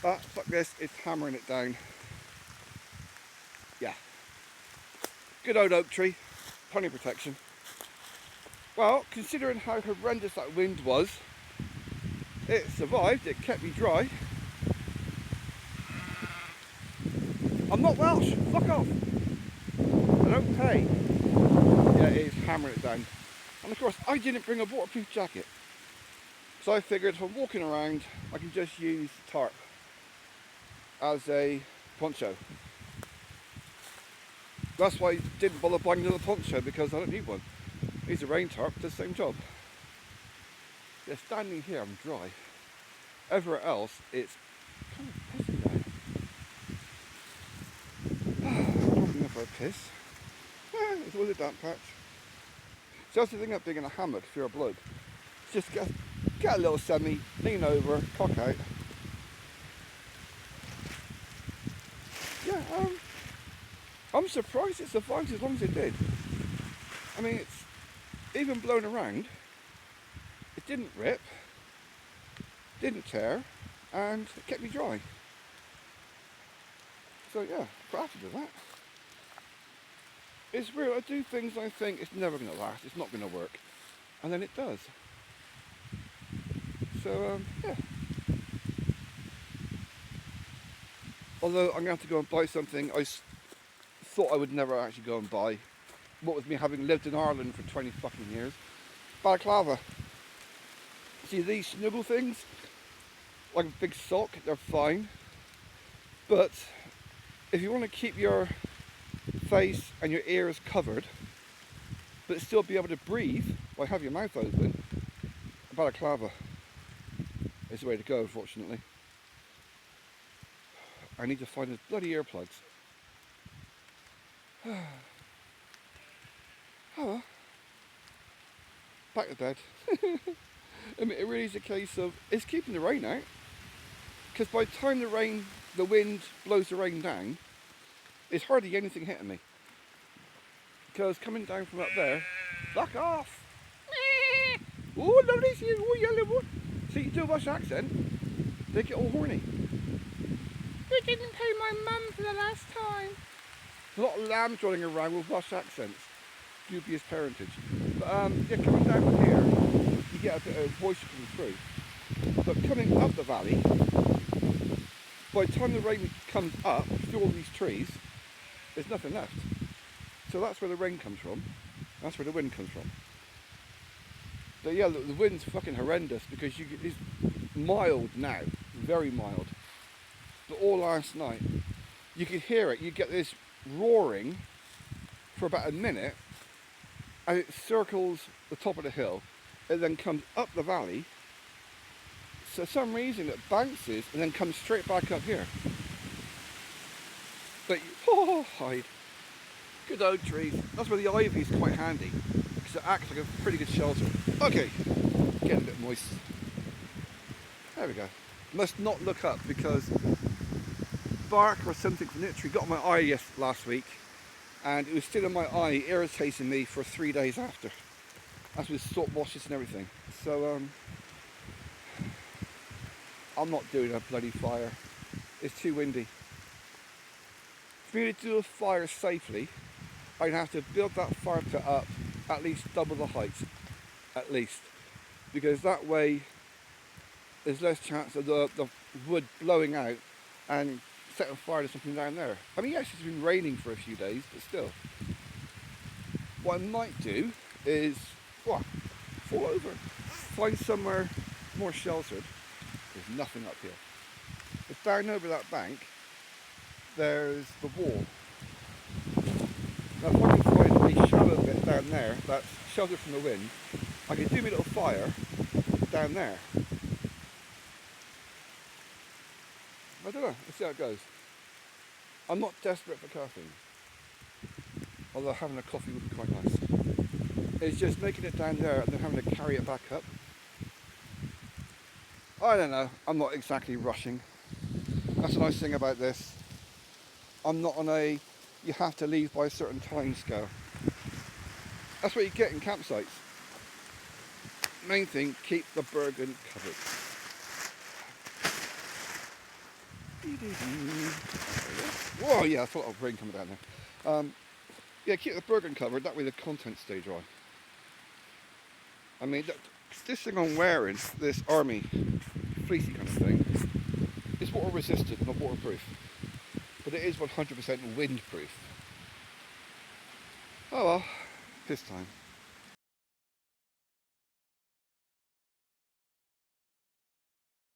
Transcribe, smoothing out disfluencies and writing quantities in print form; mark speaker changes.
Speaker 1: But fuck this, it's hammering it down. Yeah. Good old oak tree. Plenty of protection. Well, considering how horrendous that wind was, it survived, it kept me dry. I'm not Welsh, fuck off. I don't pay. Yeah, it is hammering it down. And of course, I didn't bring a waterproof jacket. So I figured if I'm walking around, I can just use the tarp as a poncho. That's why I didn't bother buying another poncho, because I don't need one. It's a rain tarp, does the same job. Yeah, standing here, I'm dry. Everywhere else, it's kind of pissy down. Dropping off a piss. It's always a damp patch. So that's the thing about being in a hammock if you're a bloke. Just get a little semi, lean over, cock out. Yeah, I'm surprised it survived as long as it did. I mean, it's even blown around. It didn't rip, didn't tear, and it kept me dry. So yeah, proud of that. It's weird, I do things I think it's never going to last, it's not going to work. And then it does. So, yeah. Although I'm going to have to go and buy something I thought I would never actually go and buy. What with me having lived in Ireland for 20 fucking years. Balaclava. See, these snuggle things, like a big sock, they're fine. But if you want to keep your face and your ears covered, but still be able to breathe while have your mouth open, a balaclava is the way to go, unfortunately. I need to find those bloody earplugs. Oh, back to bed. I mean, it really is a case of, it's keeping the rain out. Because by the time the wind blows the rain down, there's hardly anything hitting me. Because coming down from up there, fuck off! Oh, lovely, see you, oh, yellow boy. See, you do a Welsh accent, they get all horny. You didn't pay my mum for the last time. There's a lot of lambs running around with Welsh accents. Dubious parentage. But yeah, coming down from here, you get a bit of voice coming through. But coming up the valley, by the time the rain comes up through all these trees, there's nothing left. So that's where the rain comes from. That's where the wind comes from. But yeah, the wind's fucking horrendous because it's mild now, very mild. But all last night, you could hear it. You get this roaring for about a minute, and it circles the top of the hill. It then comes up the valley. So for some reason it bounces and then comes straight back up here. But hide. Good oak trees. That's where the ivy is quite handy because it acts like a pretty good shelter. Okay, getting a bit moist. There we go. Must not look up because bark or something from the tree got on my eye last week, and it was still in my eye, irritating me for 3 days after. That's with salt washes and everything. So I'm not doing a bloody fire. It's too windy. For me to do a fire safely, I'd have to build that fire pit up at least double the height, at least, because that way there's less chance of the wood blowing out and setting fire to something down there. I mean, yes, it's been raining for a few days, but still. What I might do is, fall over, find somewhere more sheltered. There's nothing up here. But down over that bank, there's the wall. Now if I can find a shallow bit down there that's sheltered from the wind, I can do my little fire down there. I don't know, let's see how it goes. I'm not desperate for caffeine, although having a coffee would be quite nice. It's just making it down there and then having to carry it back up. I don't know, I'm not exactly rushing. That's the nice thing about this. I'm not on a, you have to leave by a certain time scale. That's what you get in campsites. Main thing, keep the Bergen covered. Whoa, yeah, I thought of rain coming down there. Yeah, keep the burden covered, that way the contents stay dry. I mean, this thing I'm wearing, this army fleecy kind of thing, is water resistant, not waterproof. But it is 100% windproof. Oh well, this time.